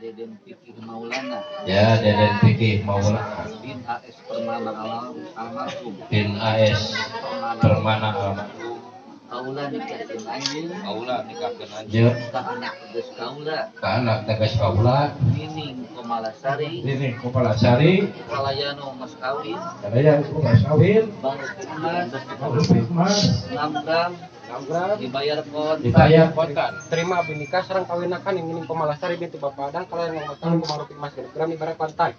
Deden Fikih Maulana. Ya, Deden Fikih Maulana. Bin AS Permana Almarhum. Bin AS Permana Almarhum. Kaula nikahkeun anjeun. Kaula nikahkeun anjeun. Ka anak geus kaula. Ka anak tegas kaula. Nining Komalasari. Nining Komalasari. Kalayano mas kawin. Kalayano mas kawin. Baru Fikmas. Namgram. Dibayar kontan. Terima binika sareng kawinakan yang Nining Komalasari binti Bapak Adang kalian yang makan Komaru Fikmas gram ibarat kontan.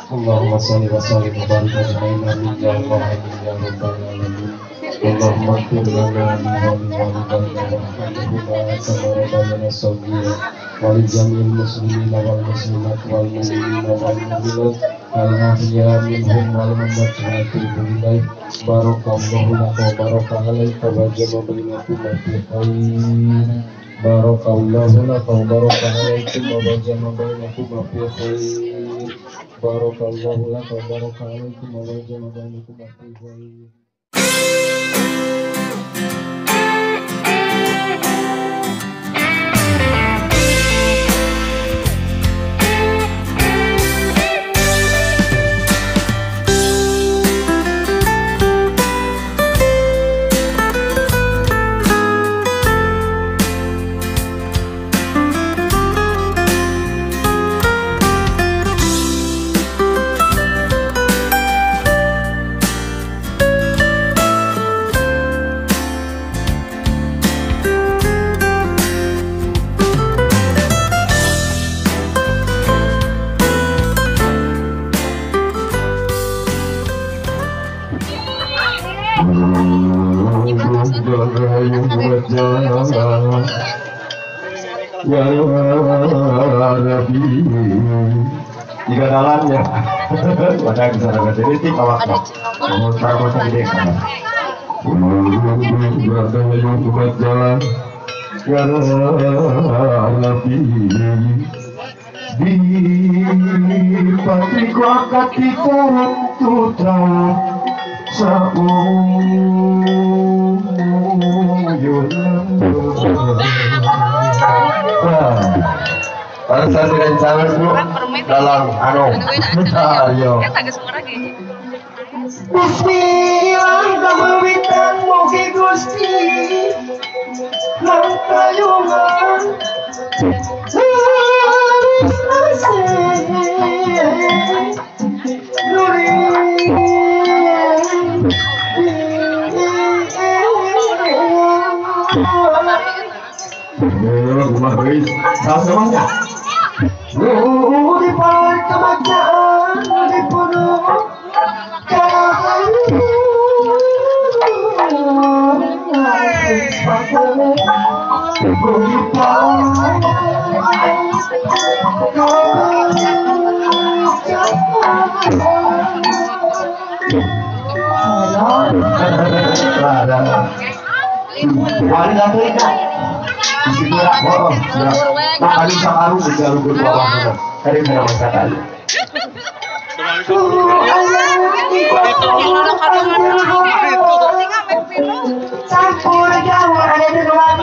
Allahumma sholli wa sallim wa barik ala nabiyyina ya rabbal alamin. Allahumma ighfir lana wa li jami'il muslimina wal muslimat wal mu'minina wal mu'minat al-ahya minhum wal amwat barakallahu laka wa baraka alaika wa jama bainakum fi khair. Barakallahu laka wa baraka alaikum wa jama bainakum fi khair. Barakallahu laka wa baraka alaikum wa jama bainakum fi khair. Ya Rabbi, jika dalamnya pada kesana jadi kalau mau tahu tadi kan, berada yang buat jalan, ya Rabbi, di patiku akatiku tutra Kalau saya tidak salah bu dalam ayo. Bismillahirrahmanirrahim. Mugi Gusti langkayungan rumah beris, tahu semuanya. Di balik kematian di penuh Makali sakaru berjalan berbawah dari mereka sekali. Campur jawa ada di ruang.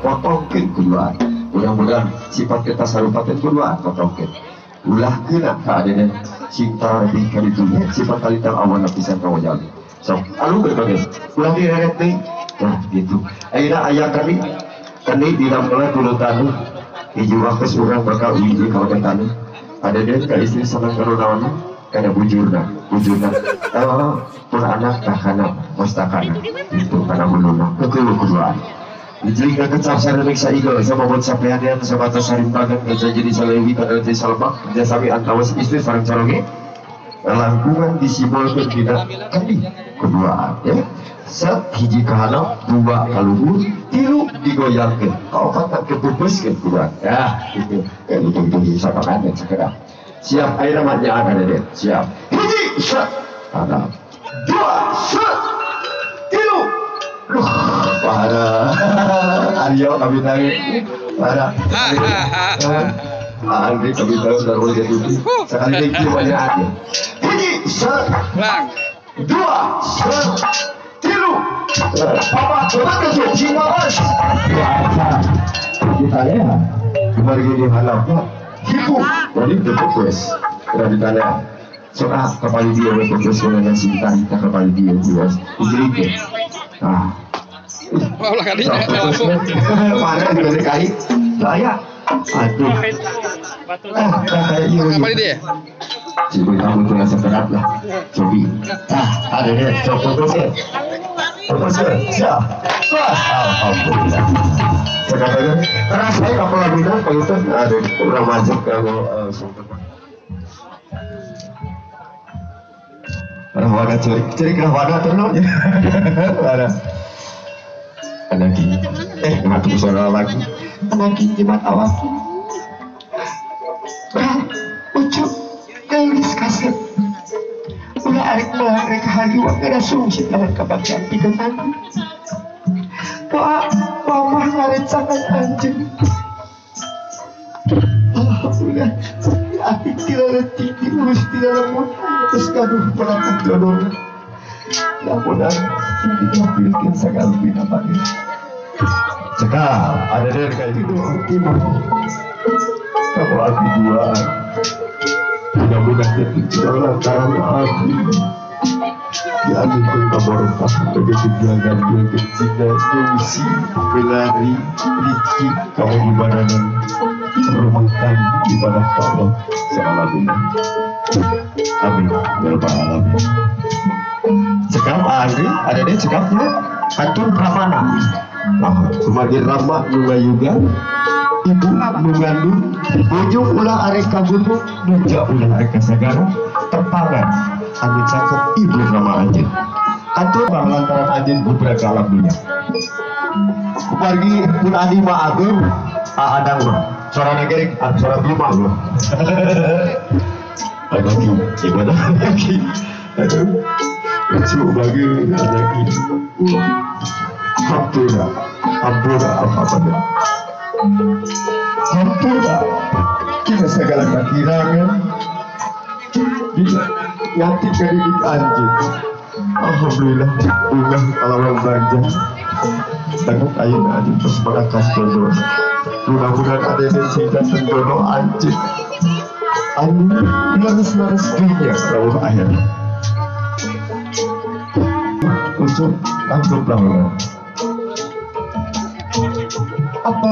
potongkeun kuduan mudah-mudahan sifat kita sarupakeun kuduan potongkeun ulah kena keadaan cinta lebih kali dunia sifat kalital awan pisan kawajal so alu berbagai ulah direret nih nah gitu ayeuna aya kami di dalamnya dulu tanu hiji waktu urang bakal uji kawakan tanu ada dia ka istri sama karunawana kana bujurna pun anak takana mustakana itu kana muluna kekeulu kuduan jadi gak kecap sareng saigo sama buat sampean yang sebatas sarimbagan kerja jadi salewi pada di salbak kerja sami antawas istri sareng caronge langkungan disimbolkeun dina kali kedua ya set hiji kahana dua kaluhur tilu digoyangkeun kaopat kepupuskeun kuduan ya itu kan itu sapakan sekedar siap ayeuna mah nya ada deh siap hiji set ada dua set tilu para Aryo kami tadi Para. Andri kami tahu sudah boleh jadi sekali lagi banyak aja. Bunyi dua tilu. Papa coba kerja Cina mas. Kita lihat kemarin ini halapnya hibu. Jadi berfokus sudah ditanya. Soal kepala dia berfokus dengan cinta kita kepala dia buat dijelitin. Ah. Wah, kalinya langsung. Mana juga kali. Saya. Aduh. Apa dia? Cibu kamu tuh rasa berat lah. Cobi. Ada deh. Coba deh. Apa sih? Siap. Alhamdulillah. Sekarang karena saya kapal lagunya kalau itu ada kurang masuk kalau sumber. Warna ciri warna tenang. Ada gini. Nggak tunggu suara lagi. Ada gini jimat awak. Ucap gelis kasar. Ulah arek melarek hari waktu ada sungsi dalam kebahagiaan kita nanti. Doa mama ngaret sangat anjing. Alhamdulillah. Hati tidak letih, urus tidak lemot. Terus gaduh perangkat jodoh. Mudah-mudahan tidak bikin segala binatang. Cekal, ada dari kayak gitu. Kamu api dua. Mudah-mudahan jadi tidak lantaran api. Diambil kabarokah sebagai kegiatan yang kecilnya Dewi Belari Riki kamu ibadahan rumahkan ibadah Allah sealamnya. Amin ya rabbal alamin. Cekap Andri ada deh cekapnya atur pramana. Nah, semakin ramah bunga juga ibu mengandung ujung ulah arek kagunung nuja ulah arek kasagara terpangan anu cakep ibu nama anjing atur lantaran anjing beberapa alam dunia pergi pun adi ma agung adang lo suara negerik suara belum lo lagi ibadah lagi aduh lucu bagi lagi hampura apa-apa dah hampura kita segala kekirangan nanti kedidik anjing. Alhamdulillah bunga kalau yang belanja sangat ayin anjing terus merakas jodoh. Mudah-mudahan ada yang cinta jodoh anjing. Amin laris-laris dunia kalau akhir. Ucap tangkaplah Allah. Apa?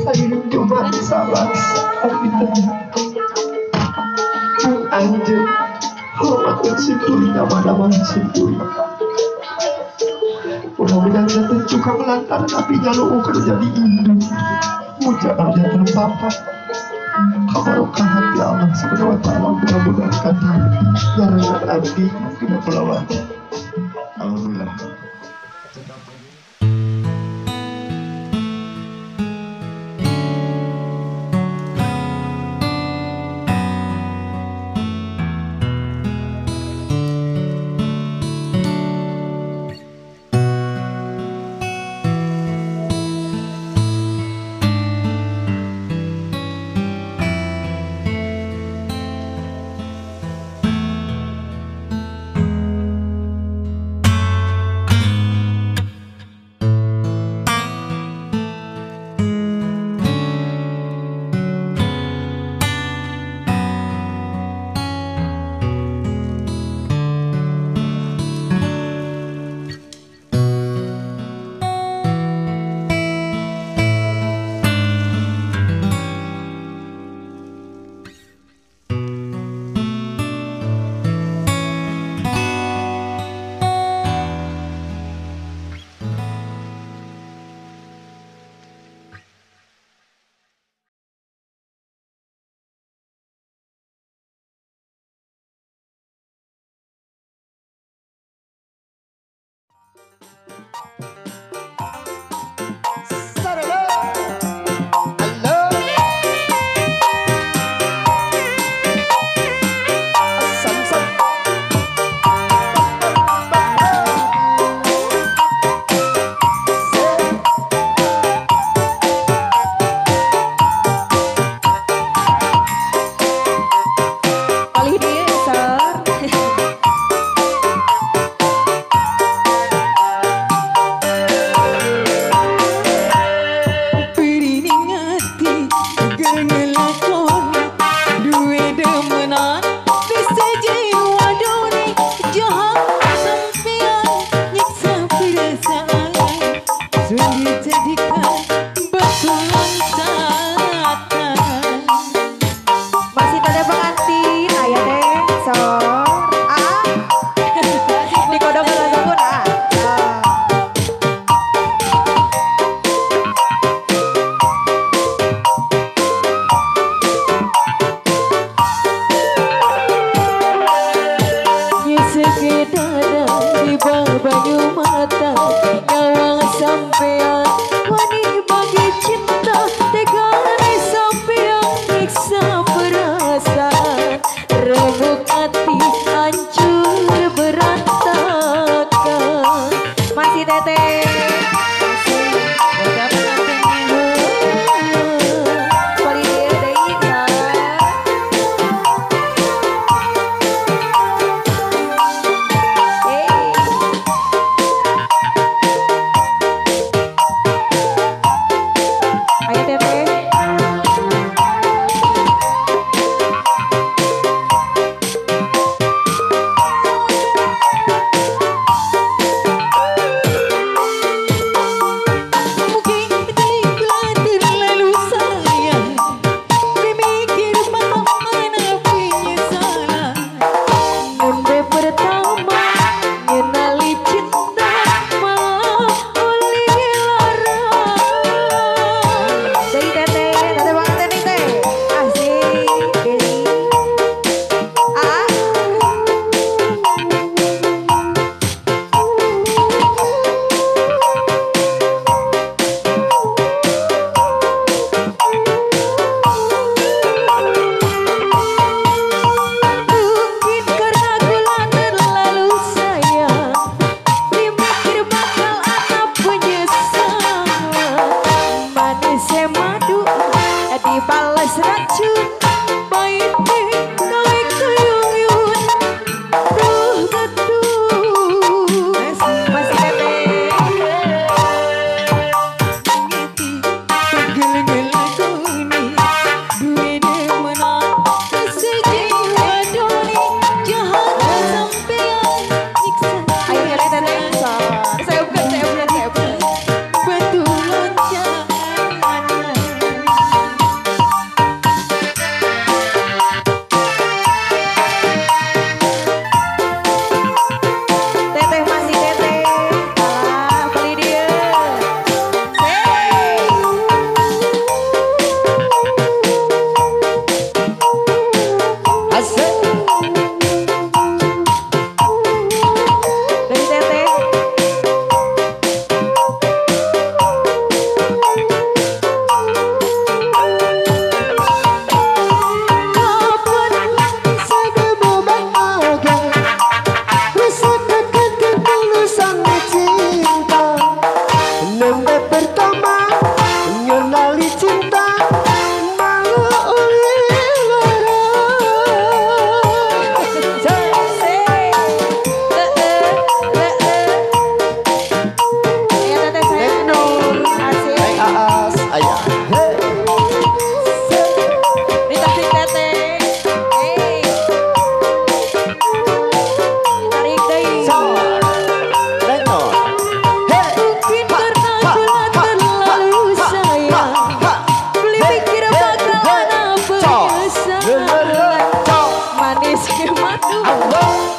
Saya cuma sabar tapi anjing hormat sinturi nama-nama sinturi mudah-mudahan jatuh juga melantaran apinya lo kerja di Indo mudah jatuh papa kabarokah hati Allah subhanahu wa ta'ala mudah-mudahan kata jangan abdi tidak pelawat alhamdulillah.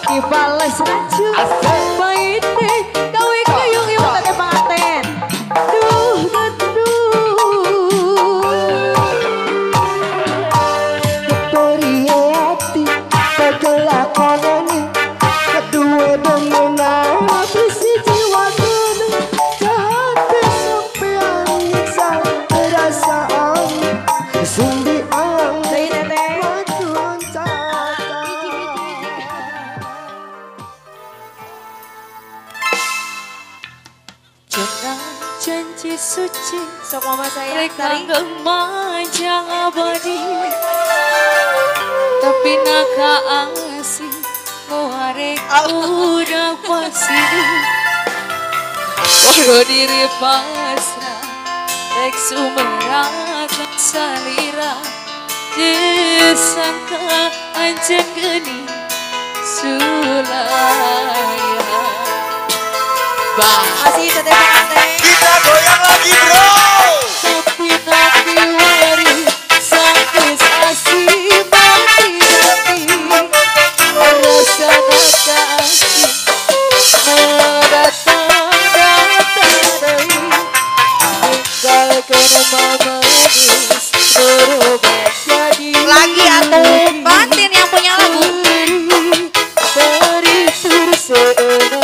Dibales raju baik deh gawe kuyung yuk tadi pangaten. Duh Beri hati kegelakannya kedua dengan habisi jiwa dulu jahat kesepian nyiksa perasaan kesundian Tuhan Jangan janji suci Sok mama saya rek dari langgeng manjang abadi tapi naka asih nguarek udah pasti Kodo diri pasrah rek sumerak salira disangka anjen geni sulaya masih teteh pangaten. Kita goyang lagi bro. tapi nanti wari sakit asih mati rasa naka asih mendatang-datang tinggalkan mama manis berubah jadi Lagi atuh Bantin yang punya lagu. beri terseena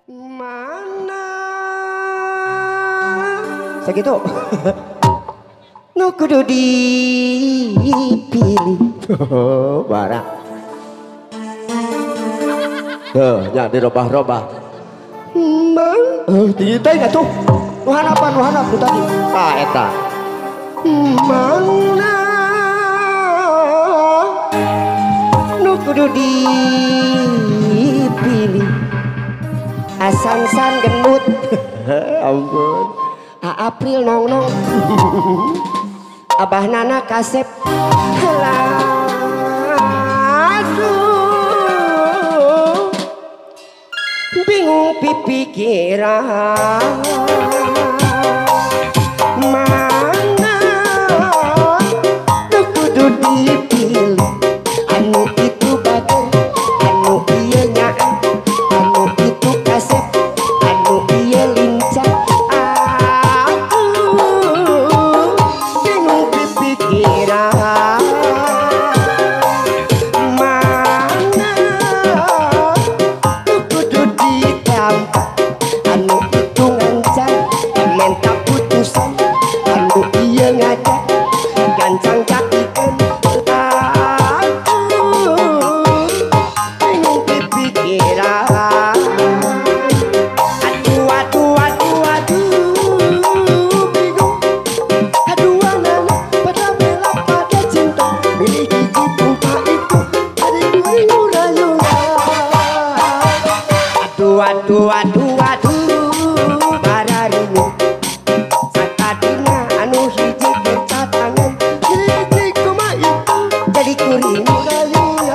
mana segitu nu kudu dipilih barang nya dirobah-robah mang tinggi teh nya tuh nuhan apa tuh tadi eta mana nu kudu dipilih asan-san gendut ampun April nong abah nana kasep aduh bingung pipikiran mana nu kudu dipilih anu itu bager anu ieu nya anu itu kasep anu ieu lincah aku bingung pikiran mana nu kudu ditampa anu itu ngancam menta putusan anu ieu ngajak gancang kakikeun aduh bararimu sakadina anu hiji kecatangan hiji kumaha itu jadi kuring rayuna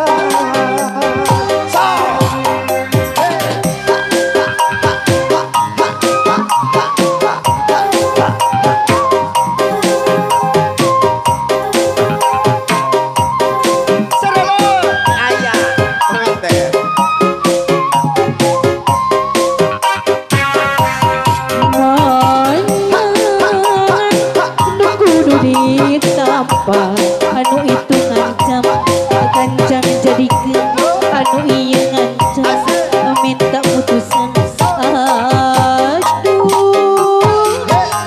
anu itu ngancam gancang jadikeun anu ieu ngancam minta putusan aduh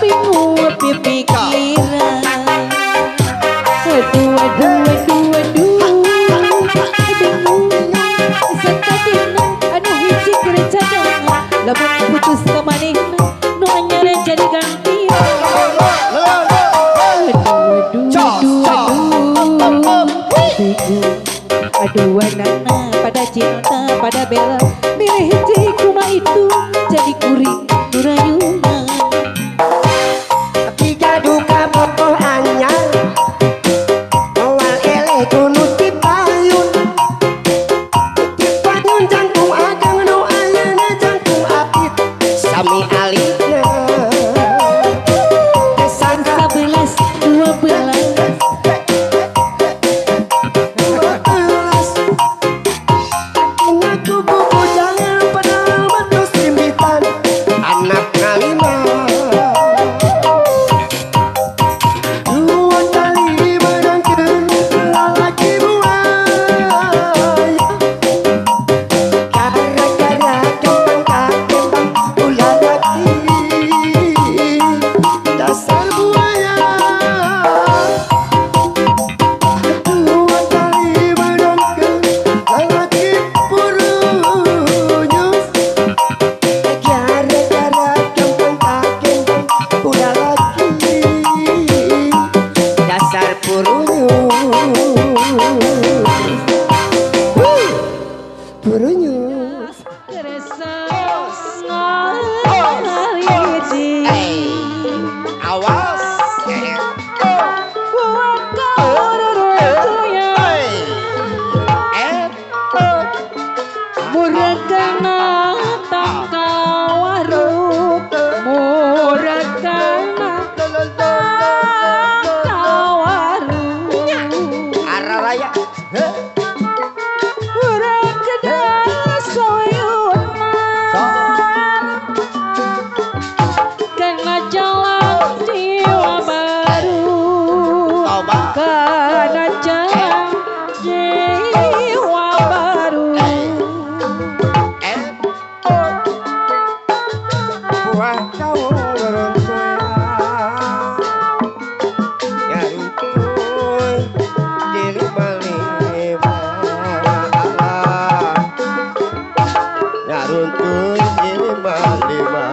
bingung pipikiran aduh bingung sakadina anu hiji kerencana lamun putus ka manehna nu anyar jadi gantian aduh nana pada cinta pada bela milih hiji kumaha itu jadi kuring nurayungan tiga duka boboh anyar awal eleh kudu tipayun jantung agang nu ayeuna jantung apit sami alina kesan 11 12 Ulah lagi kau beruntung nyarukun diri malima nyarukun diri malima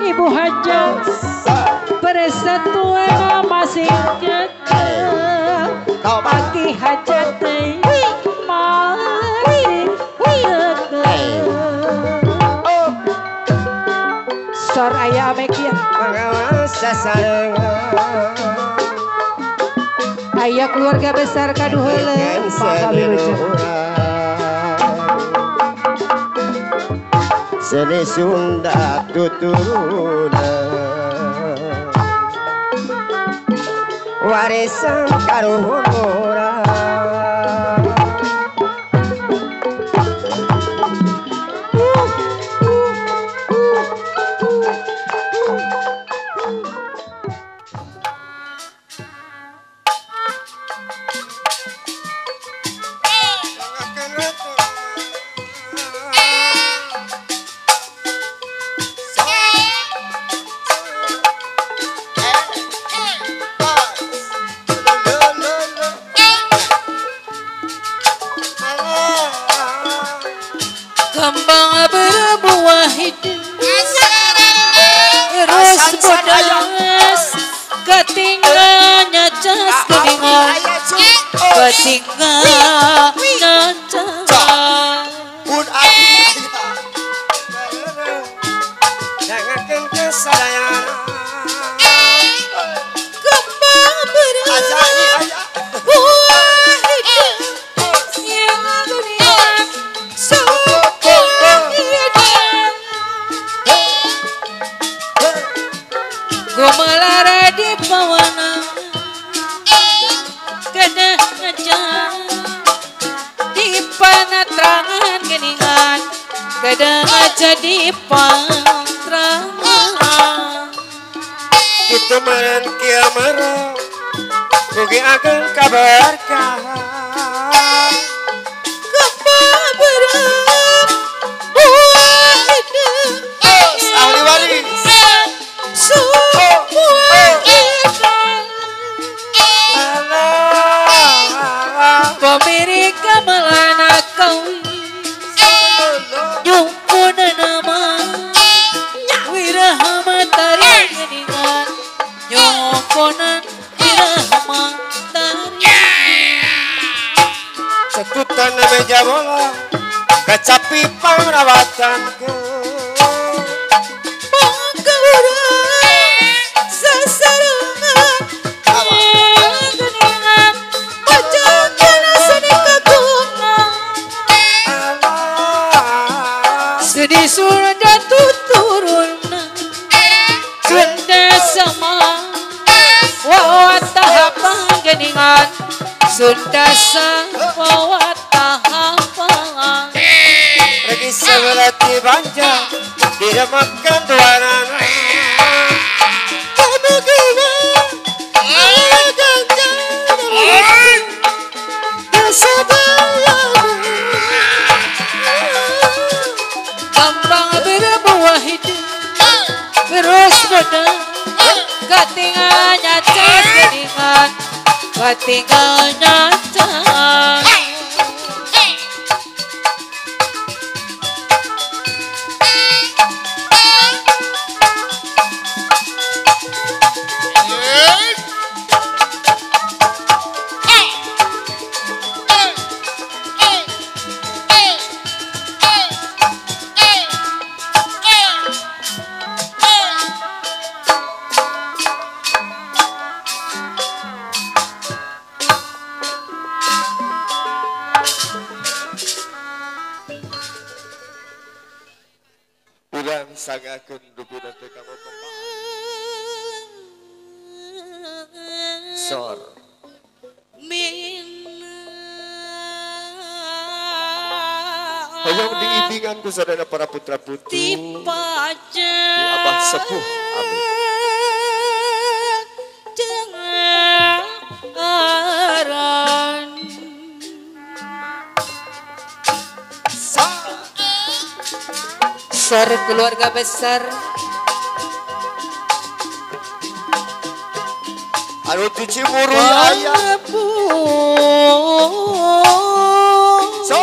Ibu Hajat persatuan masih jatuh Pati Hajat masih Sor ayah mekia ayah keluarga besar kaduheuleun Seni Sunda tuturunan warisan karuhurang Kembang berbuah hidup terus bodas ketinggalnya cas keningan ketinggalnya cas pun aku jangan kesadaran kembang berbuah hidup yang beriman Gumelara di pawana kena aja di panatrangan geningan kadang aja di pantrangan kita meren kia mereng mugi akan kabarkan kembang berbuah hidup ahli waris pemirik gamelan kau nyumpuna nama Wirahamatari geningan nyumpuna Wirahamatari setutan meja bola kecapi pangrawatan ke Sedih sudah tuturun Sunda sama Wawatahapang geningan Sunda sama Wawatahapang lagi seberati banja tidak makan duaran Kembang berbuah hidup terus bodoh ketinggalnya cas geningan ketinggalnya cas udah sagakeun dupi nanti kamu sor. Hayang diibingan ku sadana para putra putri. Di abah sepuh amin. Besar keluarga besar anu cuci muru ayah so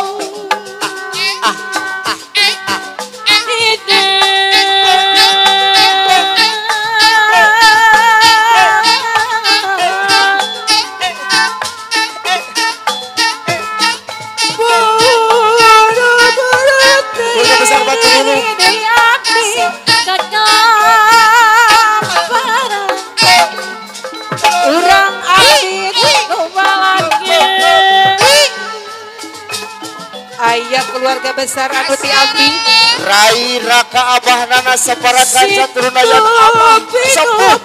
ayah keluarga besar anu ti abdi Rai Raka Abah Nana Saparat Raja Turunayan Abah Sepuh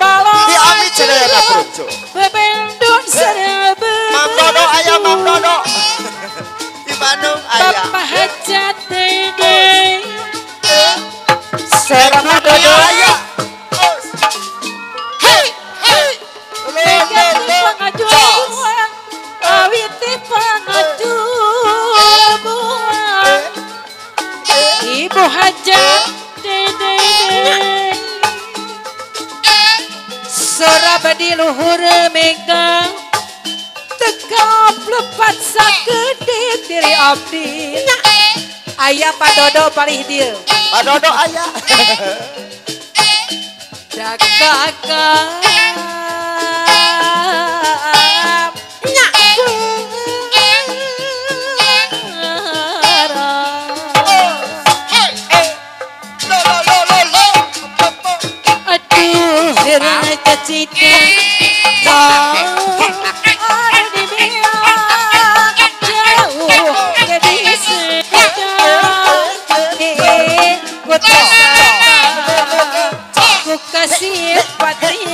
di Ami Cenayana Projo bebendun serebe Mang Dodo ayah Mang Dodo di Bandung ayah Bapak Hajat Dede serama Dodo ayah Ibu Hajat Dede Sorabadi luhur megang tegap lepat sakede diri abdi ayah Pak Dodo palih dia Pak Dodo ayah Dakakak cita ada di bilang jauh jadi sedang ku ku kasih patri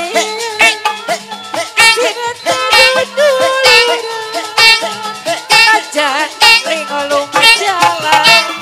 aja ringolong jalan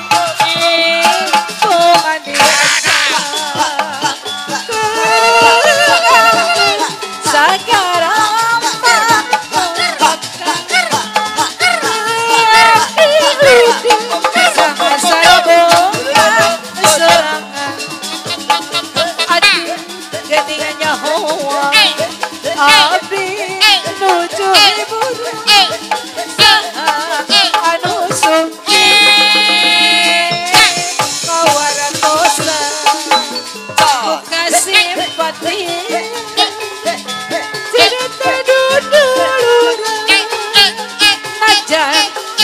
abdi nuju hiburan anu sungki kawaratosa buka simpati tidak terdudulur aja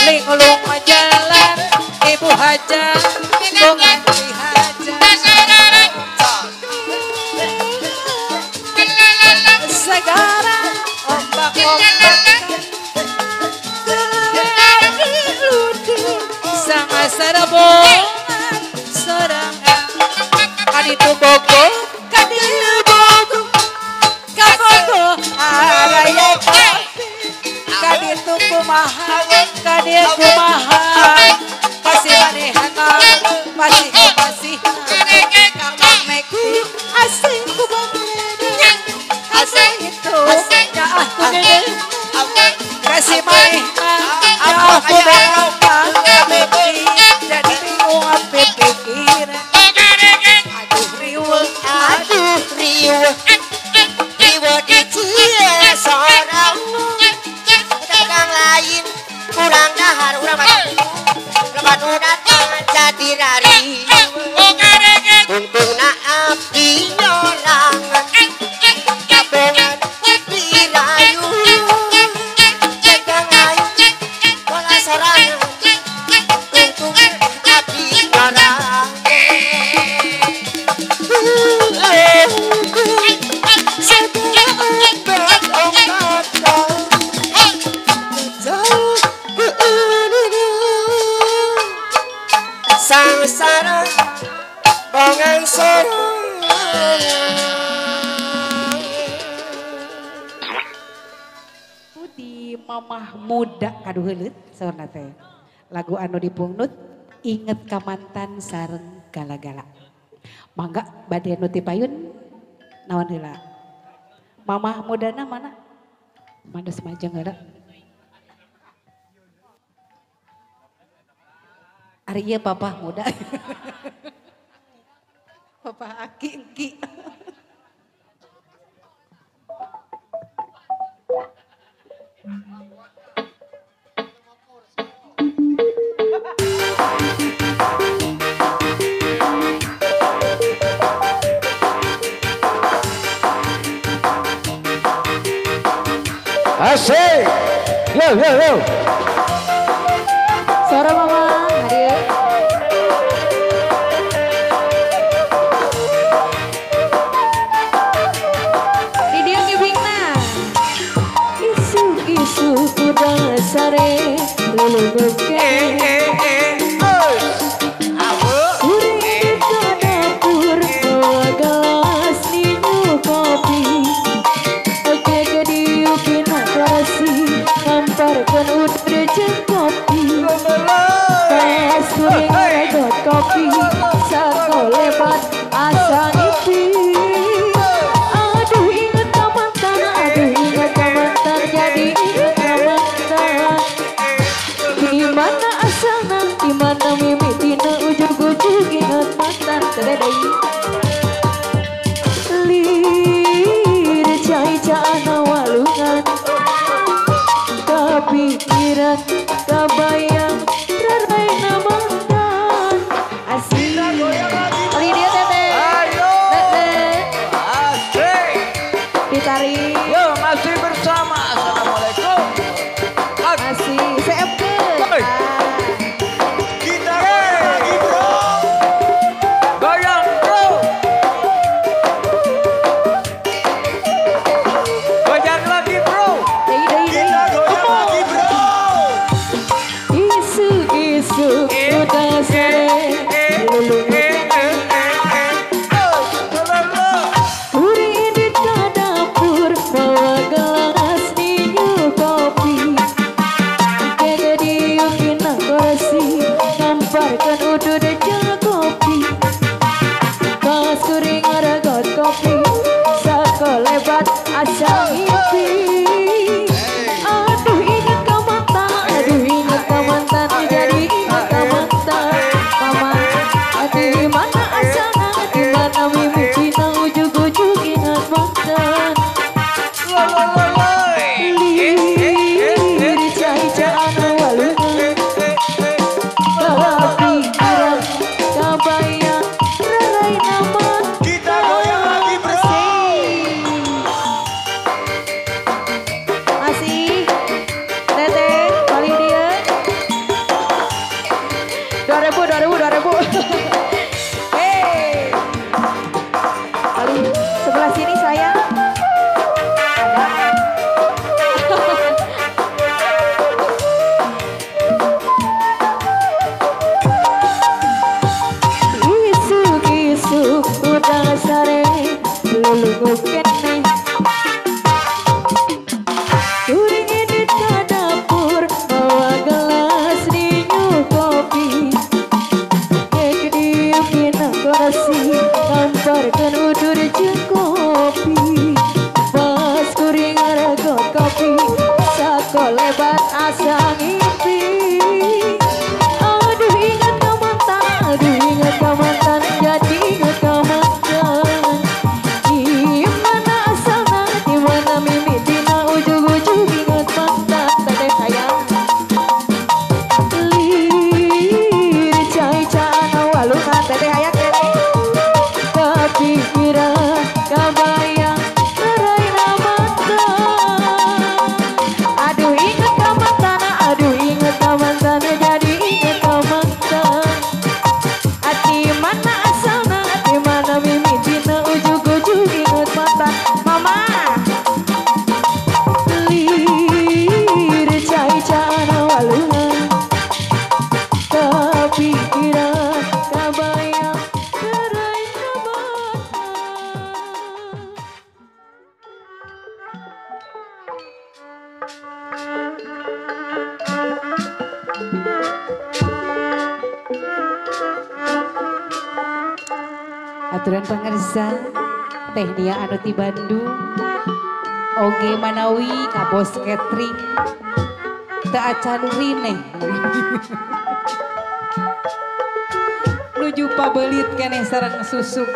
linglung jalan ibu hajat bunganti hajat segala ombak-ombak sangat serabongan sorangan kaditu bogo kabogo araya kaditu kumaha kaditu kumaha masih manehana masih kakak meki asing kubangnya asing itu ya aku dede kasih manehna ya aku belakang meki jadi bingung apa pikiran aduh riweuh di cia seorang dagang lain kurang dahar urang lebat udah jadi rari untung abdi nyorangan kabongan dirayu dagang lain bola sorangan untung abdi nyorangan sang mamah muda kaduheuleut saurna teh. Lagu anu dipungnud inget ka mantan sareng gala-gala. Mangga bade nu ti payun naon heula? Mamah mudana mana? Mandos majeng heula. Ari ieu papa muda. Papa Aki Engki. Asik. Yo. Suara mama hadir. Di dia ngibingna. Isu-isu kuda sare luluguke. Kuring ke dapur bawa gelas minum kopi. Oke kediukin kasih kamparkan udah jeung kopi. Pas kuring regot kopi sako lebat asa ngipi. Aduh inget ka mantan, jadi inget ka mantan. Dimana asana, dimana mimitina ujug-ujug inget mantan. Sededai lir cai-caana walungan. Kepikiran, kebayang, raraina mantan. Asik. Kali dia teteh. Teteh. Ditarik. Yo, masih bersama. Assalamualaikum. Asik. CFK. Kita lagi bro. Goyang bro. Goyang lagi bro. Kita goyang lagi bro. Isu-isu udah sare. Kuring di dapur bawa gelas minum kopi. Kege diukin kursi kamparkan udud jeung kopi. Pas kuring regot kopi sako lebat asa ngipi. Aduh inget ka mantan, jadi inget ka mantan. Mama, di mana asana, di mana mimicina ujug-ujug inget mantan. Lir cai-caana walungan. Kepikiran, kebayang, raraina mantan. Kita goyang lagi bro. Masih teteh kali dia 2000 Hey kali sebelah sini saya ada isu-isu udah sare luluguken nih. Kuring di dapur bawa gelas minum kopi. Kege diukin kursi kamparkan udur jeung kopi. Pas kuring regot kopi sako lebat asa ngipi. Aduh inget ka mantan, jadi inget ka mantan. Dimana asana, dimana mimitina ujug-ujug inget mantan. Teteh sayang. Lir cai-caana walungan. Teteh hayang teteh. Kepikiran, kebayang, raraina mantan. Aduh inget ka mantan, jadi inget ka mantan. Di mana asana, di mana mimitina ujug-ujug inget mantan. Mama, lir cai-caana walungan. Kepikiran, kebayang, raraina mantan. Aturan pangarsa Teh Nia anu ti Bandung oge manawi ka bos catering teu acan rineh nuju pabelit keneh sareng susuk.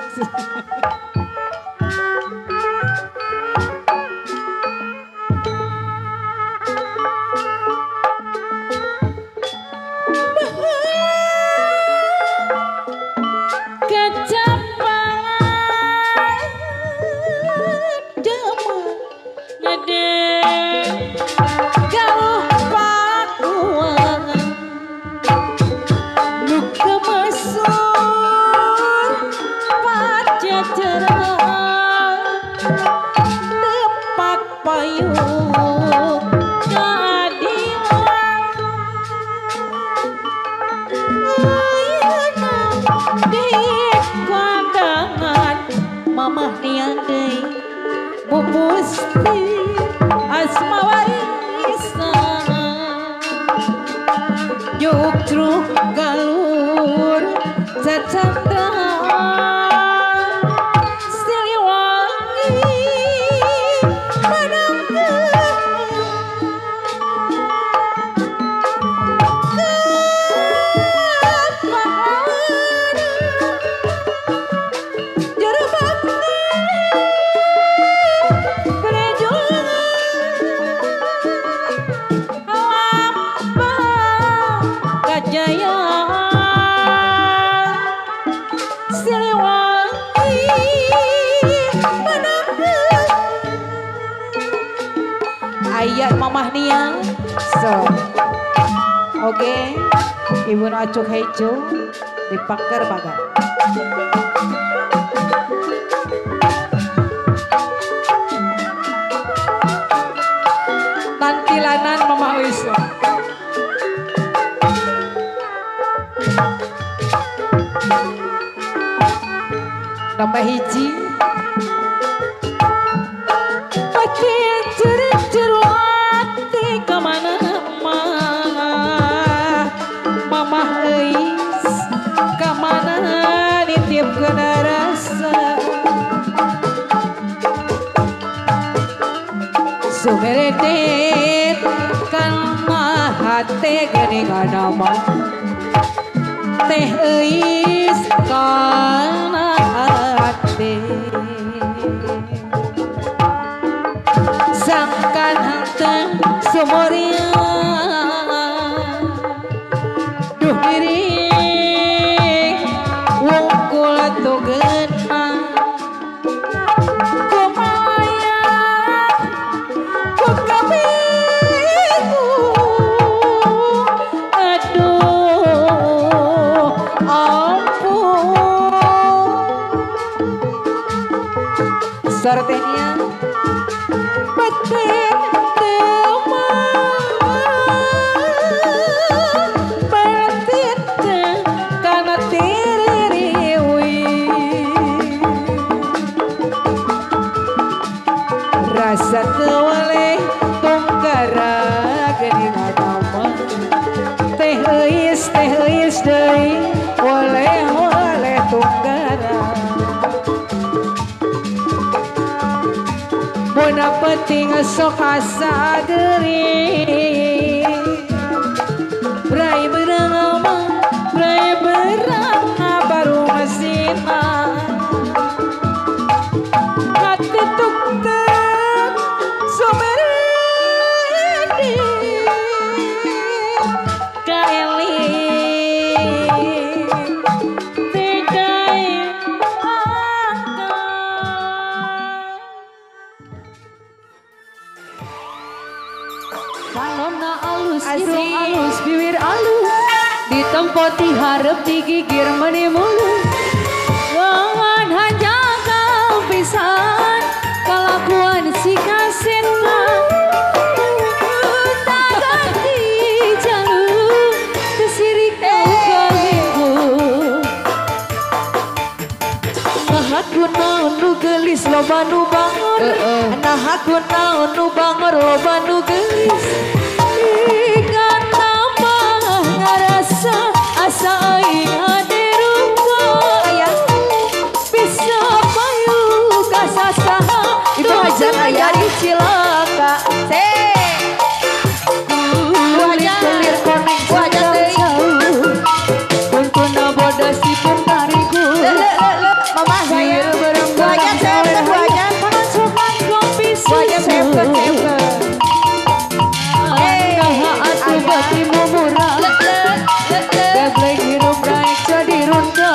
Ibu acuk hejo dipangker baga. Nantilanan mama wis. Nambah hiji. Pake jeru-jeru hati kemana Mamah eis kamana nitipkeun rasa sumeredet kana hate geuningan nama teh eis kana hate sangkan henteu sumurian Sartenia batin batin kana tiririwi rasa tewaleh tongkara geuningan nama teh eis deui oleh tongkara Bona penting sok asa geuring Brai berang baru masina hati tuk-tuk sumeredi kaeling tidai Salona alus, irung alus, bibir alus ditempat diharap digigir meni mulus Wangan hanjaka pisan kalakuan si kaseta tak ganti jalur kesirik kawimbu Nahaku naon nu gelis loba nu bangor Nahaku naon nu bangor loba nu gelis Ikan tambah ngarasa asa aing hade rupa pisan aya di cilaka. Wajah kelir koneng wajah jauh. Kuntuna bodas di pentariku. Mama saya wajah saya wajah panas coklat kopi susu. Wajah saya atuh batimu murah. Gablek hirup naik jadi runta.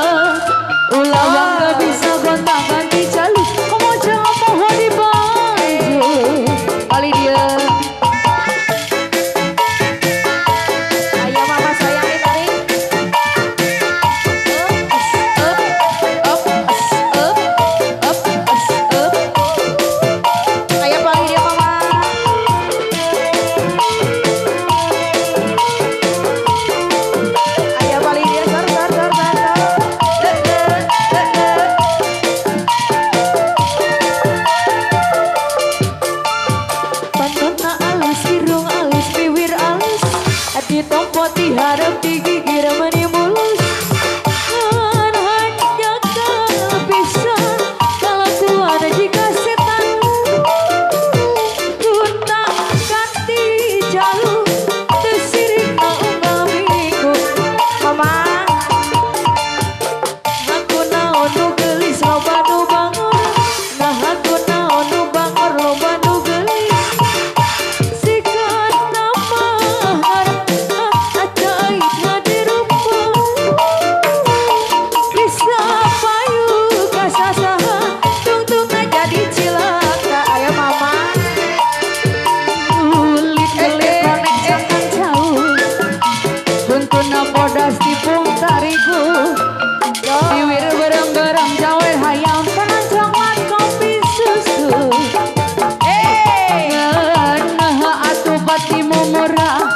Ulah bangga bisa gonta-ganti calon. Kamu jangan pohon di baju. Kali dia. Ayo mama sayang ditarik. Up. Ayo paling dia mama. Ayo paling dia sar. Pantona alus, irung alus, bibir alus. Adi tompot diharap digigir meni mulus. Hanya kalau bisa, kalau Tuhan jika setan guna ganti jalur tersirik minggu. Mama, aku naon nu gelis loba nu bangor. Nah aku naon nu bangor loba nu gelis. Sikan nama harap ajaib hadir rumput. Bisa payu kasasaha tungtungna jadi cilaka. Ayo mama. Kulit konek jangan jauh. Tuntuna bodas di tariku. Bibir berang-berang jawel hayam panas coklat kopi susu. Nah atuh batimu murah.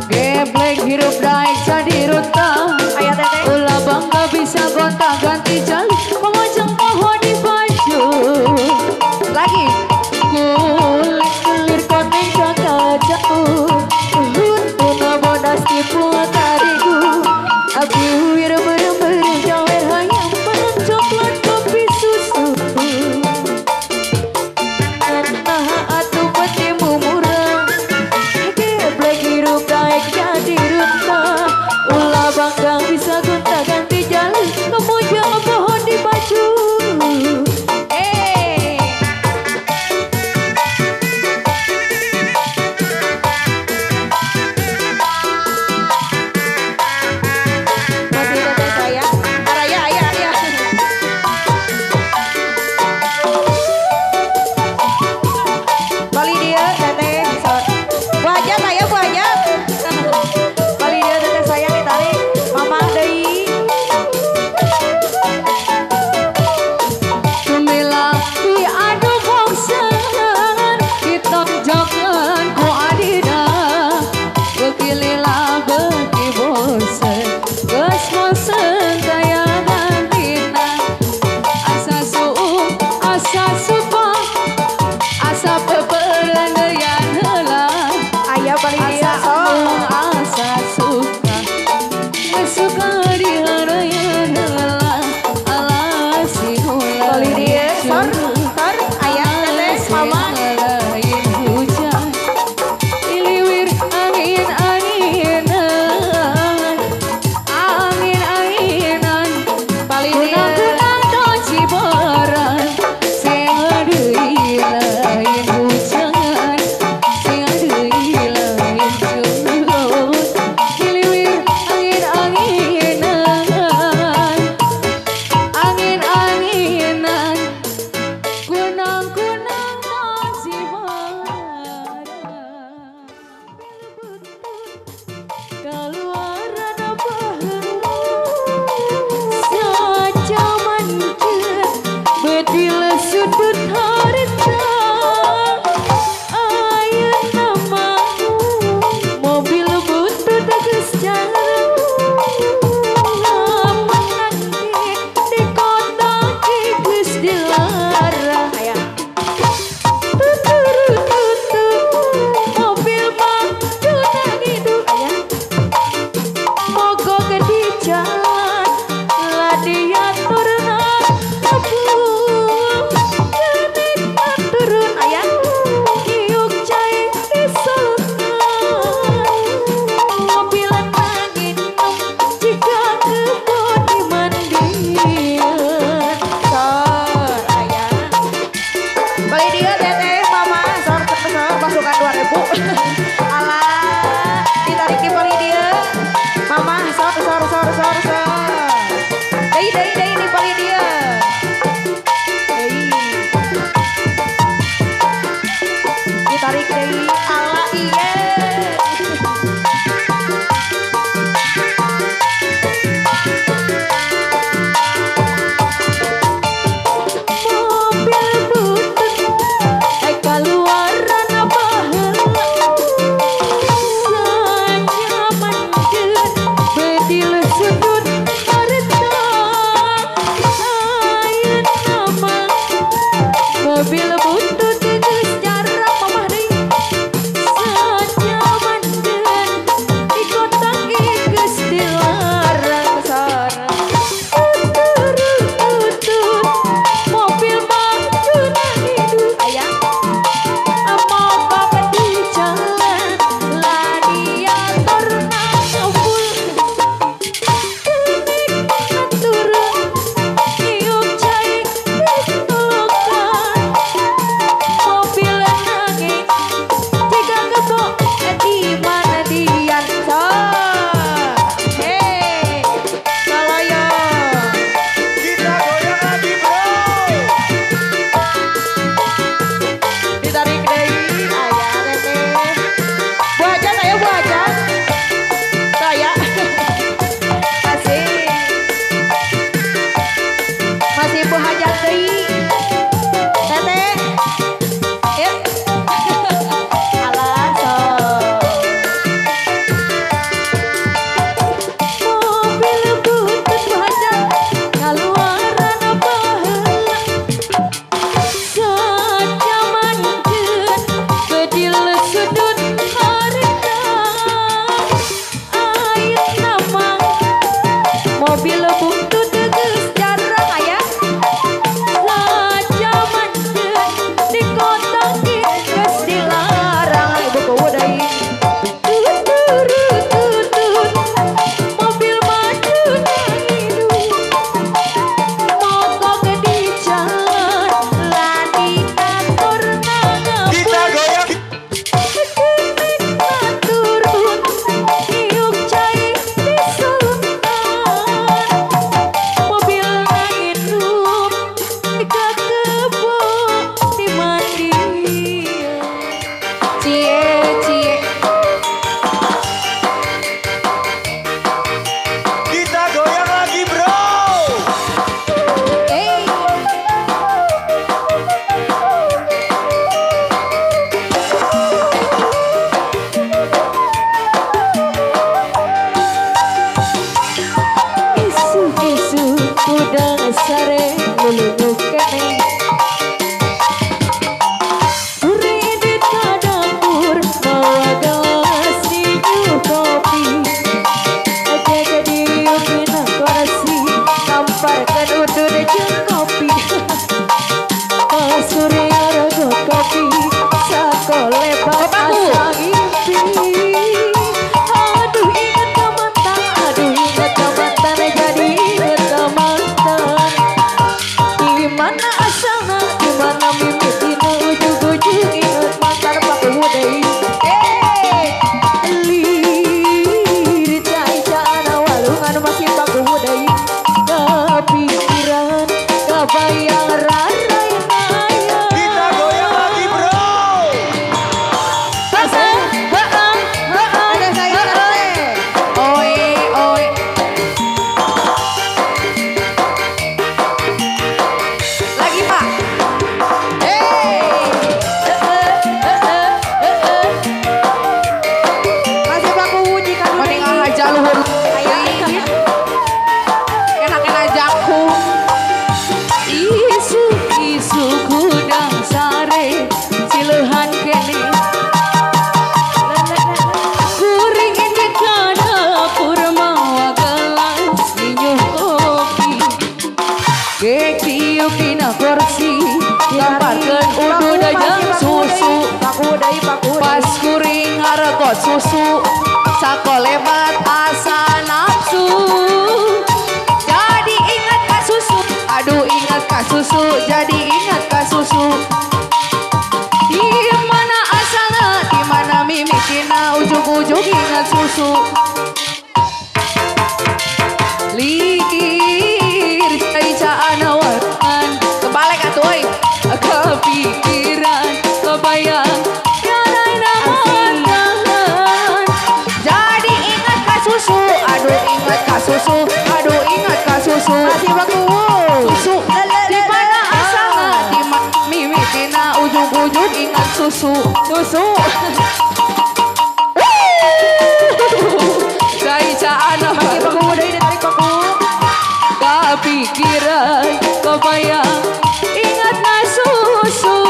Geblek hirup naik jadi ruta. Ulah bangga bisa gonta-ganti jalur. Memojang pohon di baju. Lagi. Kulit kelir koneng jaga jauh. Tuntuna bodas di tariku. Abi wir berang-berang jawel hayam panas coklat kopi susu. Nah atuh batimu murah. Geblek hirup naik jadi ruta. Ulah bangga bisa gonta-ganti jalur. Kamu jangan pohon di baju. Masih teteh saya. Araya. Bali dia teteh. Wajah saya wajah. Bali dia teteh saya ditarik. Mama deui. Tumila diadu bongsan. Ditonjokkeun ku adina. Bekilila beki bosen. Geus mosen kaya gantina. Asa suung, asa supa. Asa pepelan geyan heula. Aya paling dia asa suka. Suka diharayan heula. Alasi heula. Paling dia sar aya teteh mama. Lain hujan. Iliwir angin-anginan. Angin-anginan. Paling dia kunang don ciboran. Sing deui lain hujan. Sing deui lain curut. Iliwir angin-anginan. Angin-anginan. Kunang-kunang don nyemprot susu sakolebat asa nafsu. Jadi ingat ka susu, aduh ingat ka susu, jadi ingat ka susu. Di mana asalna, di mana mimitina, ujung-ujung ingat susu. Lir caicaan awaran, kebalik atuh euy. Kepikiran, kebayang, tiadai namakan. Jadi ingat ka susu, aduh ingat ka susu, aduh ingat ka susu. Masih baku susu, di mana asalna, di mana mimitina, ujung-ujung ingat susu, susu. Caicaan masih baku dari tarik baku. Kepikiran, kebayang, ingat na susu.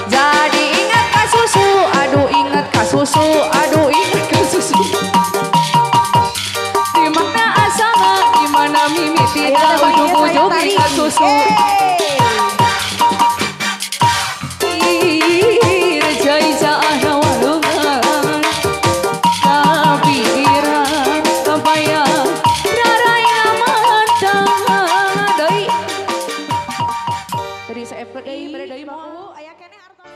Jadi ingat ka susu, aduh ingat ka susu, aduh ingat ka susu. Di mana asalna, di mana mimitina, ujung-ujung ingat susu. Caicaan walungan, kepikiran, kebayang, rarai namantan. Deui tadi saya deui bade deui baku aya keneh artos.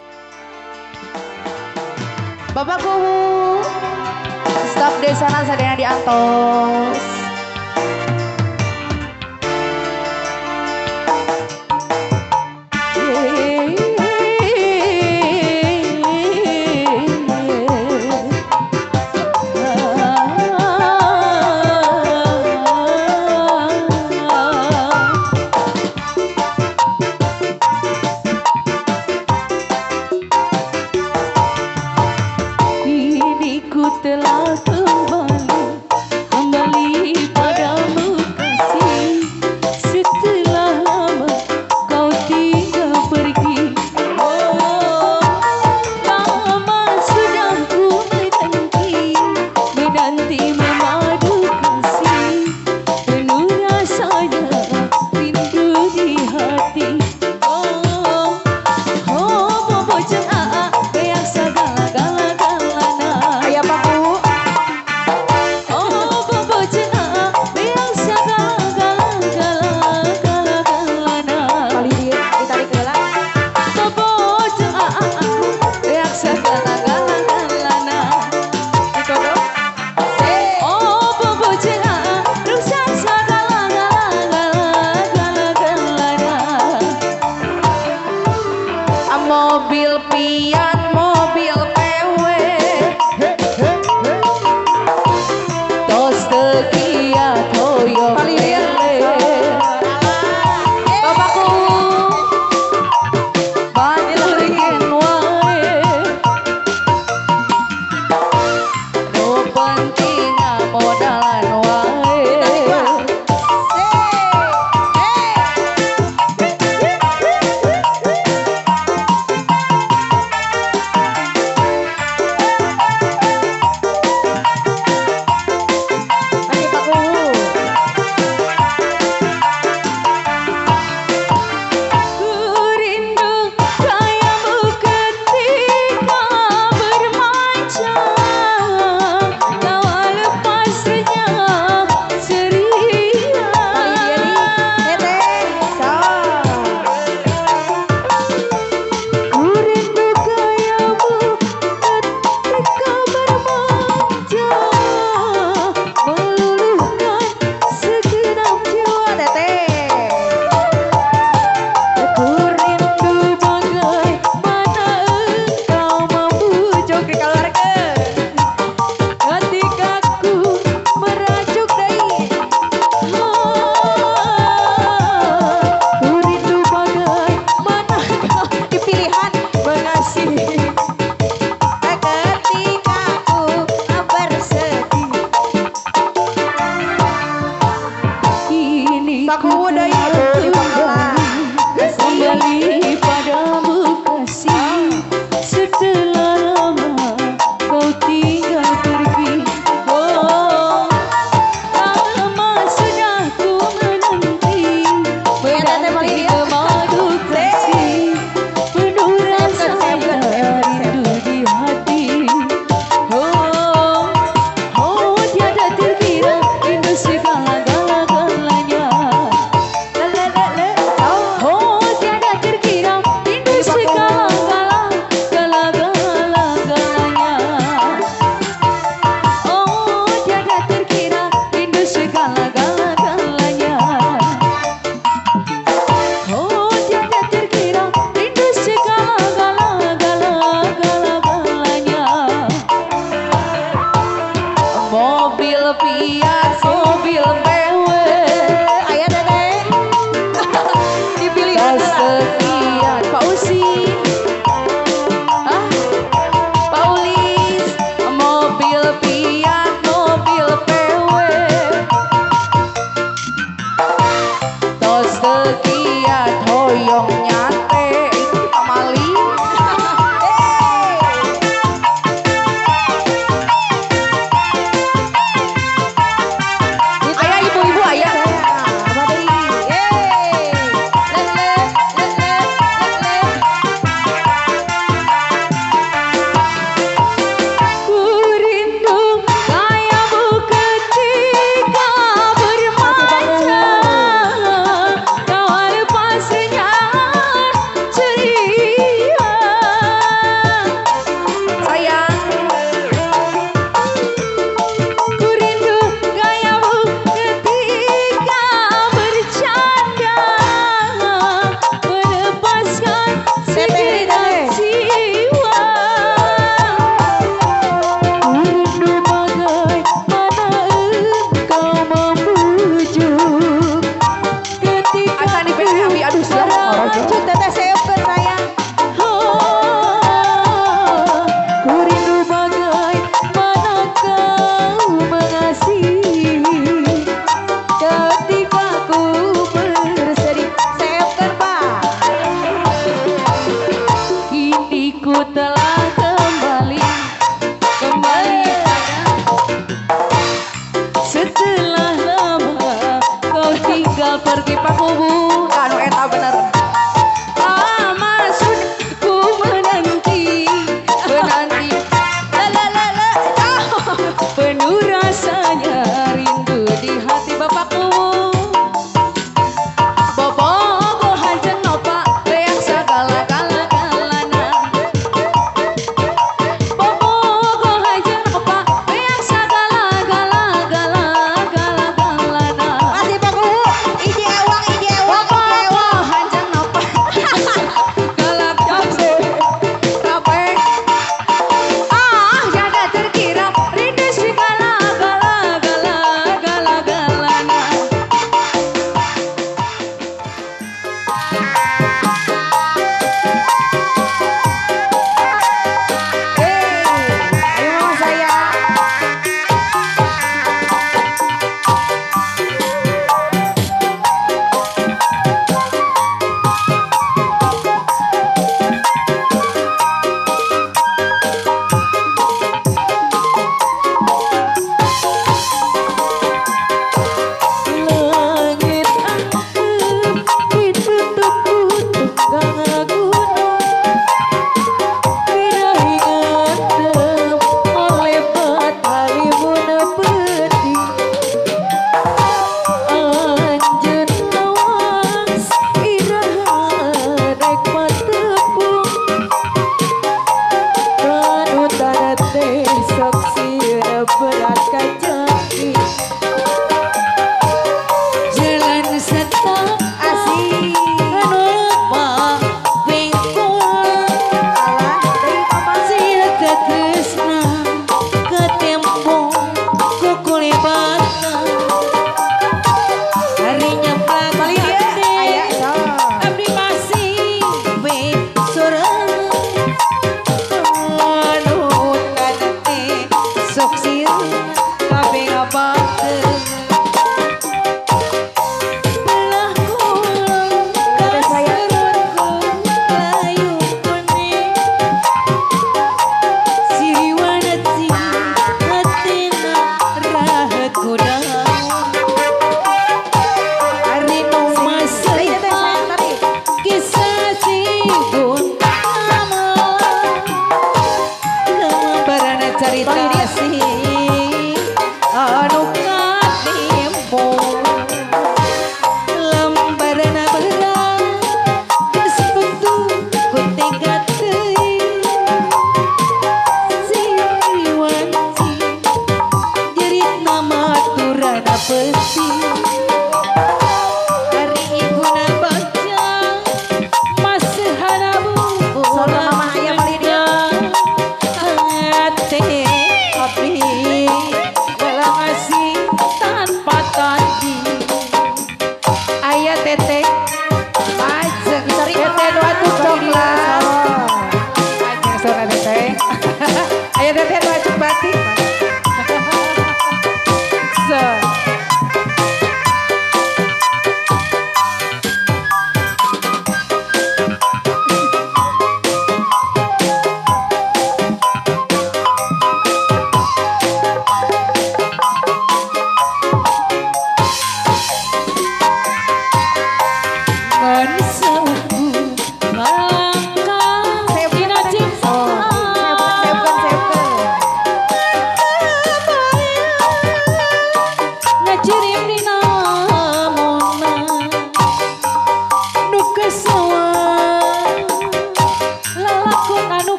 Bapak Kuwu staf desana sadayana diantos. Kini ku telah kembali padamu kasih. Setelah lama kau tinggal pergi. Oh, lama sudah ku menanti memadu kasih. Penuh rasanya rindu di hati. Oh, bobo jeung aa yang sagala-gala. Ayah baku. Oh, bobo jeung aa yang sagala-gala. Kali ditarik heula. Bobo jeung aa yang sagala-gala. Dikodo. Oh, bobo jeung aa yang sagala-gala. Mobil pian, mobil PW, tos tekia toyo lele. Bapakku banjirkeun wae, nu penting modalan wae. ibu telah kembali pada setelah lama kau tinggal pergi Pak Kubu. Anu eta bener. Lama sudah ku menanti penuh rasanya rindu di hati bapakku. Bobo hanjeng nopa leak segala kala-kalana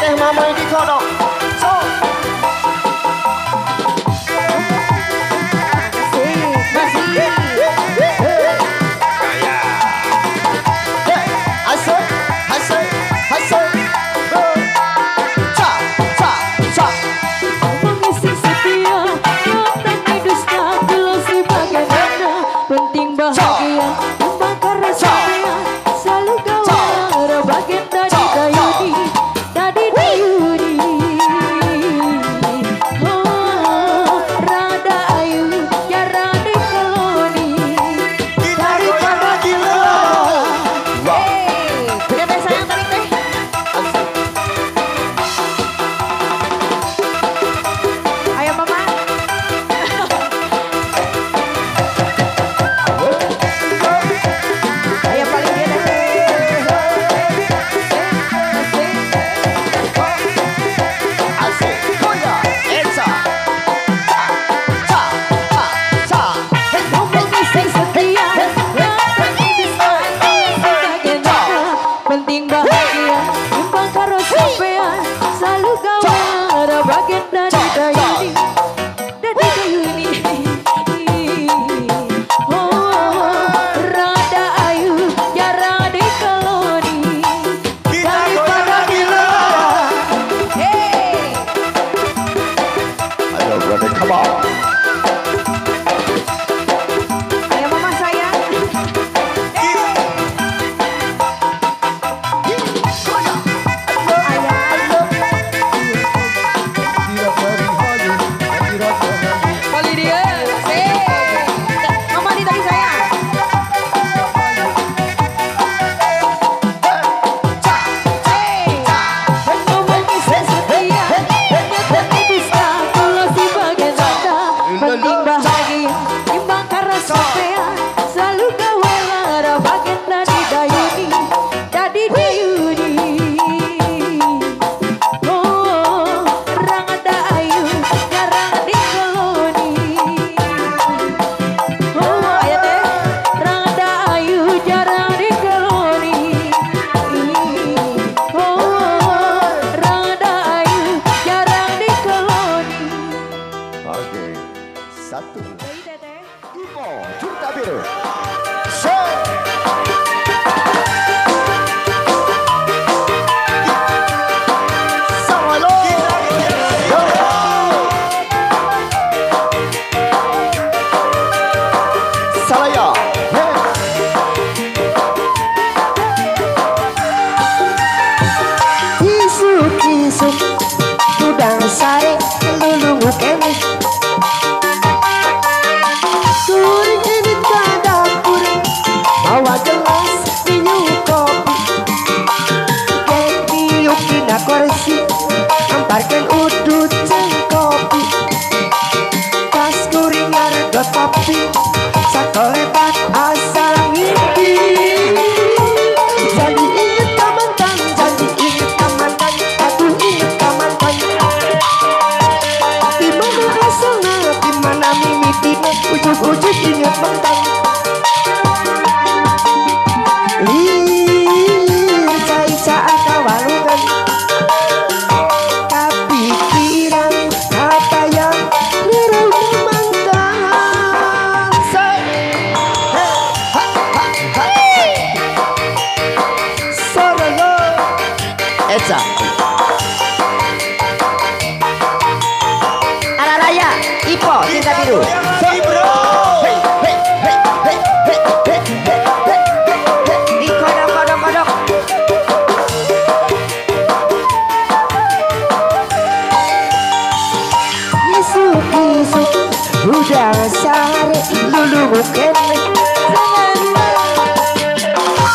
maneh mamai di kodok. So.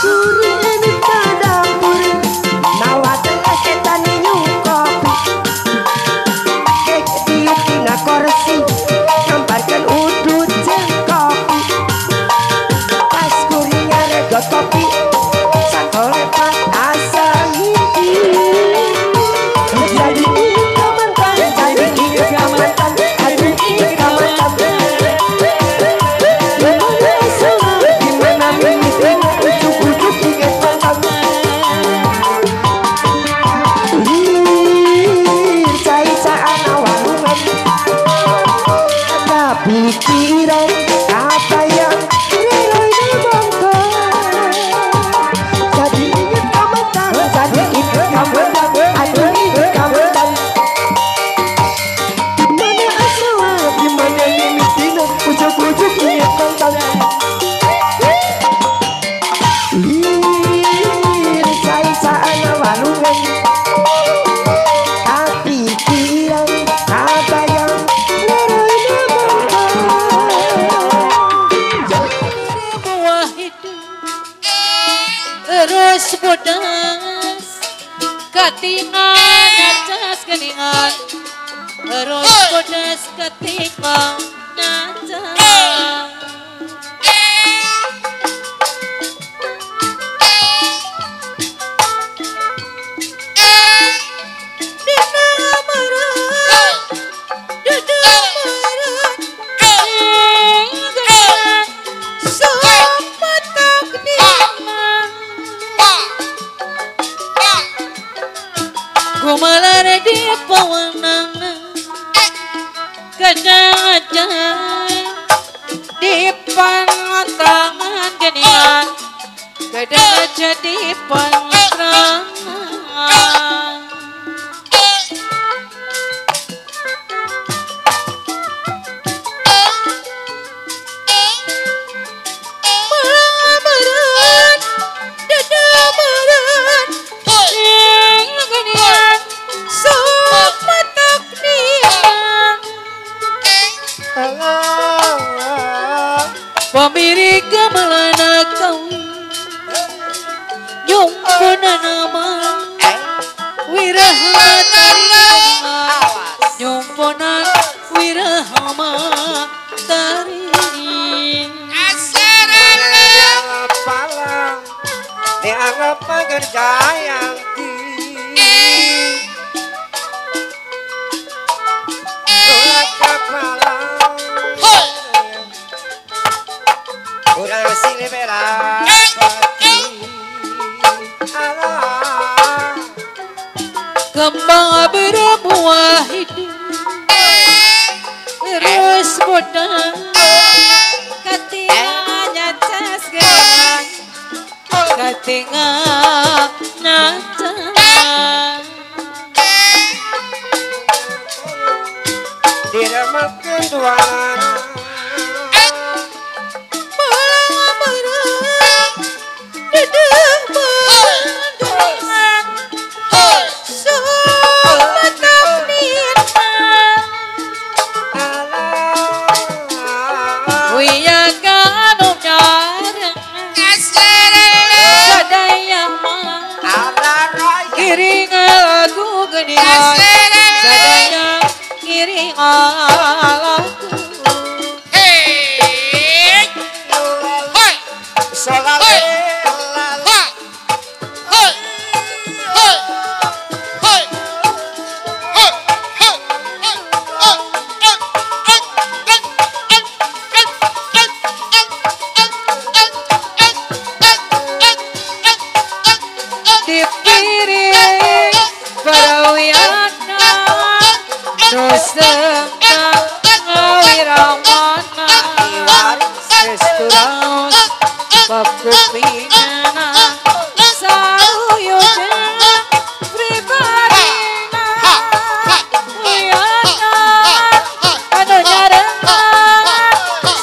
Suri ini kadang puri, nawa tengah setan katingan nyacas keningan terus pedes ketika nyacas Kumalar di pawanang kadang-kadang di pantangan geningan kadang-kadang di pantangan Pemirik gamelan kau Nyumpuna nama Wirahama Tarima Nyumpuna Wirahama Tarima Dianggap palang Dianggap pekerjaan Ulat kepala Kurang sini berat Kembang berbuah hidup Terus bodoh Katinga nyacas gerak Katinga nyacas Diremak kedua Sadaya kiri alaku Hey Hoi Solale Hoi Hoi Hoi Hoi Dipiring Parawiana Nusengka Ngawiramana Sesturaus Papupinana Saruyudena Pribadina Wiana Anu nyarena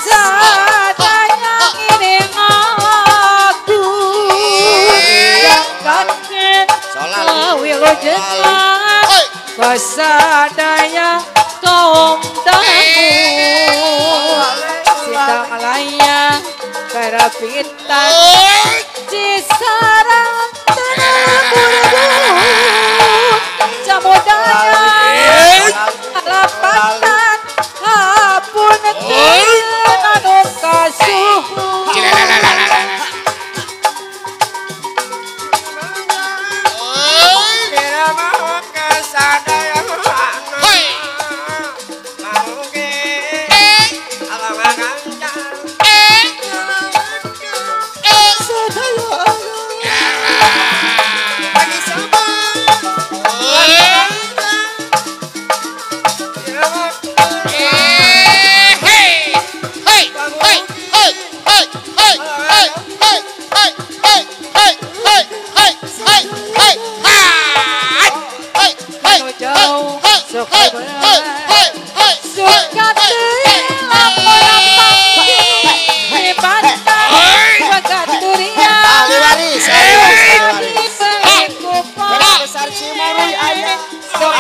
Sadaya ngiring aku Yang kangen Wilujena Pasadaya kaum damu Sita Malaya Karapitan Cisarang Tanah Buru Samudaya Alapatan Hapun Anu Kasuhu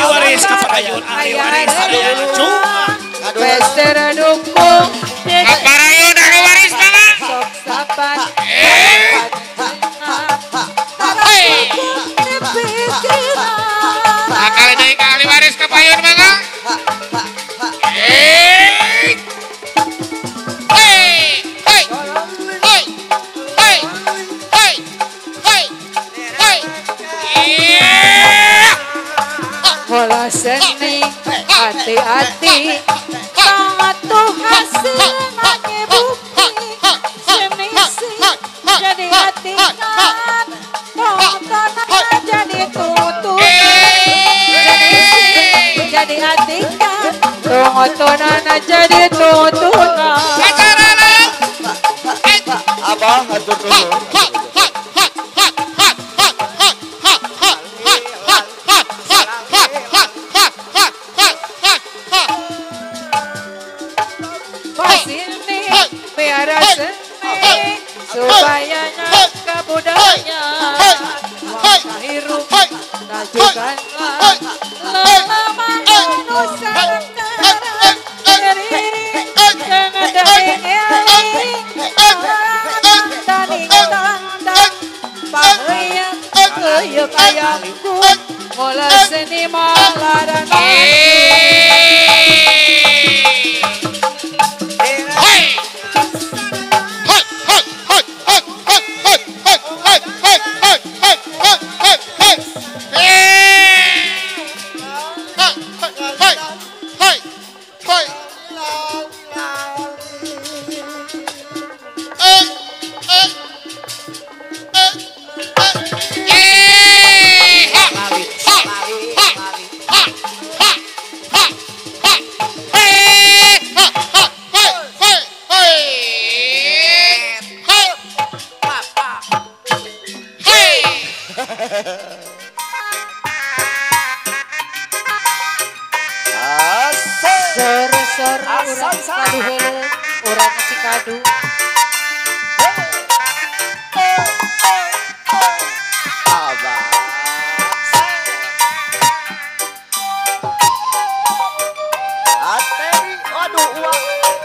Waris kapayun ari waris Kaparayon ari waris mama. Sok sapan Hey. Hey. payun mangga. Hei. Hei. Hei. Hei. Hei. Hei. Hei. Hei. Iya. Bola seni hati-hati sangat tuh hasil nanya bukti semisi jadi hati kan tontonan jadi tutup jadi hati kan tontonan jadi tutupan Abah hatur dulu. supaya nyangka budaya wangsa hirup najukan lelama nusantara diri jangan dari eling daning tandang bahaya keyuk ayamku mula seni malaran orang si kadu Aduh, uang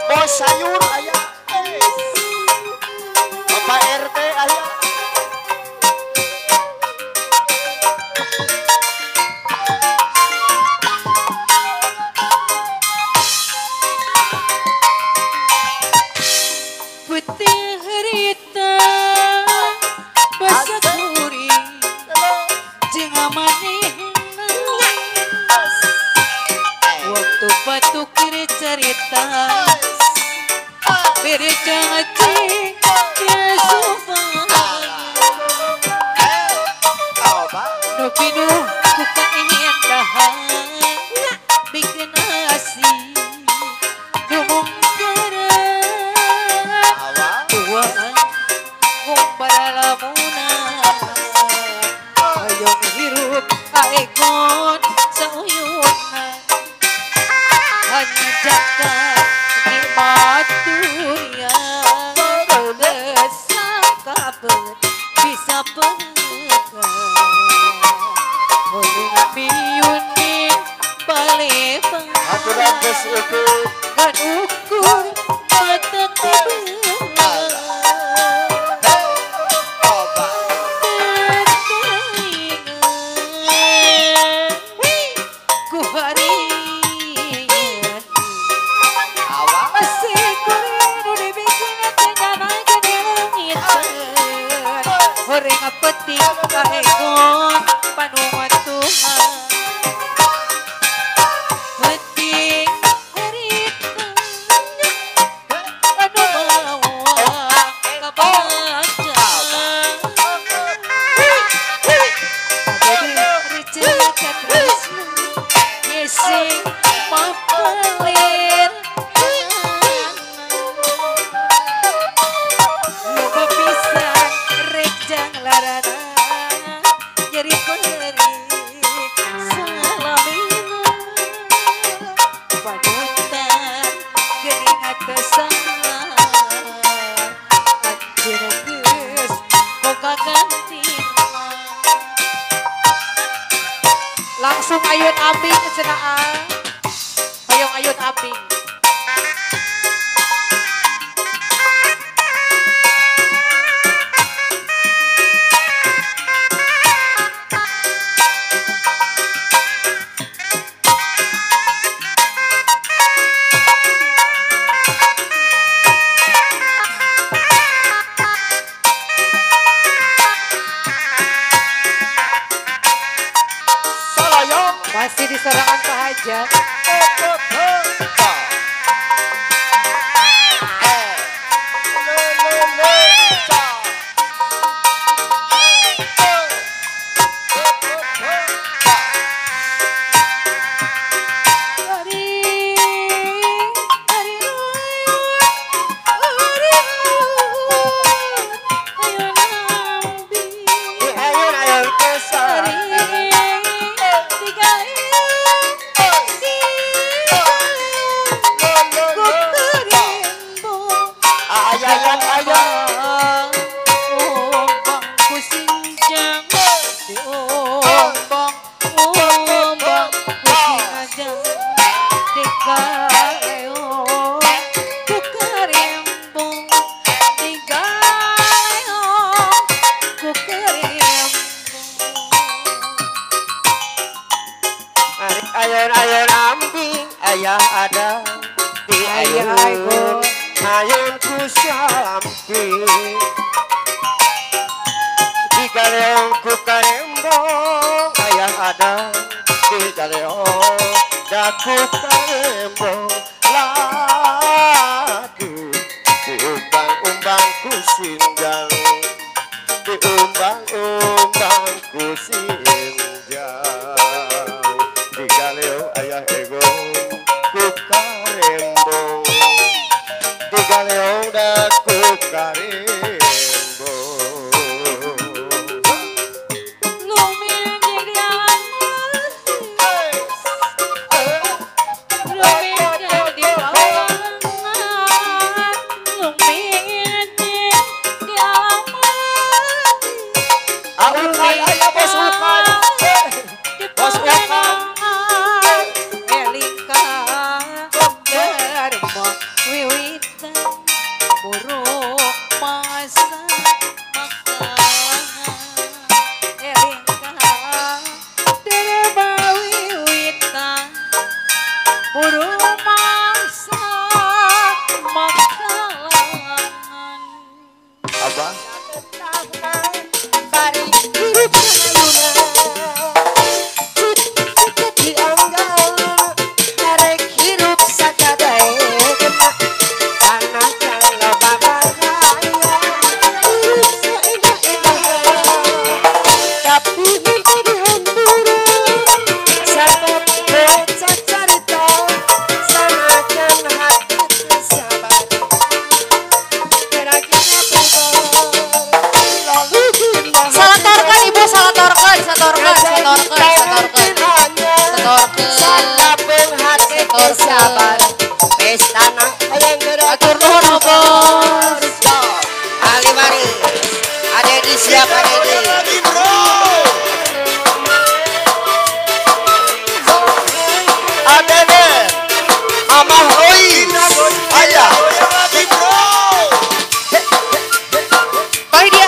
bos sayur ayah. Bapak RT ayah. putih harita basa kuri jeung amanehna waktu patukir cerita bere cacing Yusufan nu pinuh ku kaendahan bikin asih ngomong tuaan ngumpara lamunan hayong hirup aegon sa uyunan hanya jaga nikmat dunia berdesa kabel bisa pegang muling biyunin balepan kan ukur mata tiba ku hari Horeng peti kaegon panungan Tuhan peti harita anu bawa kabaca jadi ricekan tresna yesing mapelir loba pisan rejang larana jadi peri salamina panutan geuning atesana anjeun geus boga gantina langsung ayun api kecenaan hoyong ayun api masih disorangan Pak Hajat. Ayun ambing ayah ada di ayun ayunku samping di galeongku karembong ayah ada di galeong daku karembong ladu di umbang-umbangku singgang di umbang-umbangku singgang di galeo ayah ego ku karembong di galeo da ku karembong Lumir jadi amat Lumir jadi amat Lumir jadi amat awal ayah bos ukai bos ukai sabar pestana atur nuhun bos ahli waris ada di siap ada di ada deh Mama Rois ayah Baik dia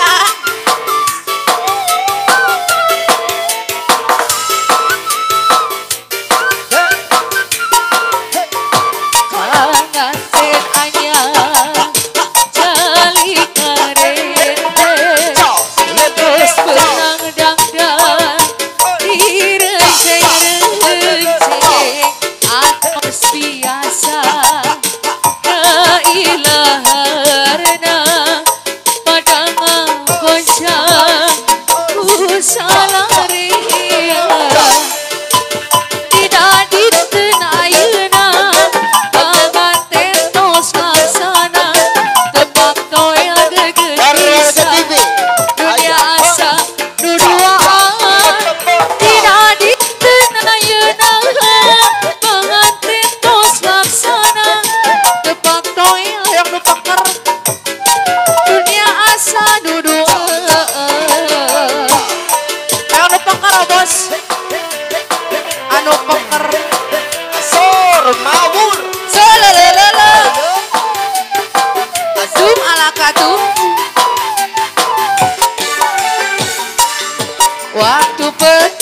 waktu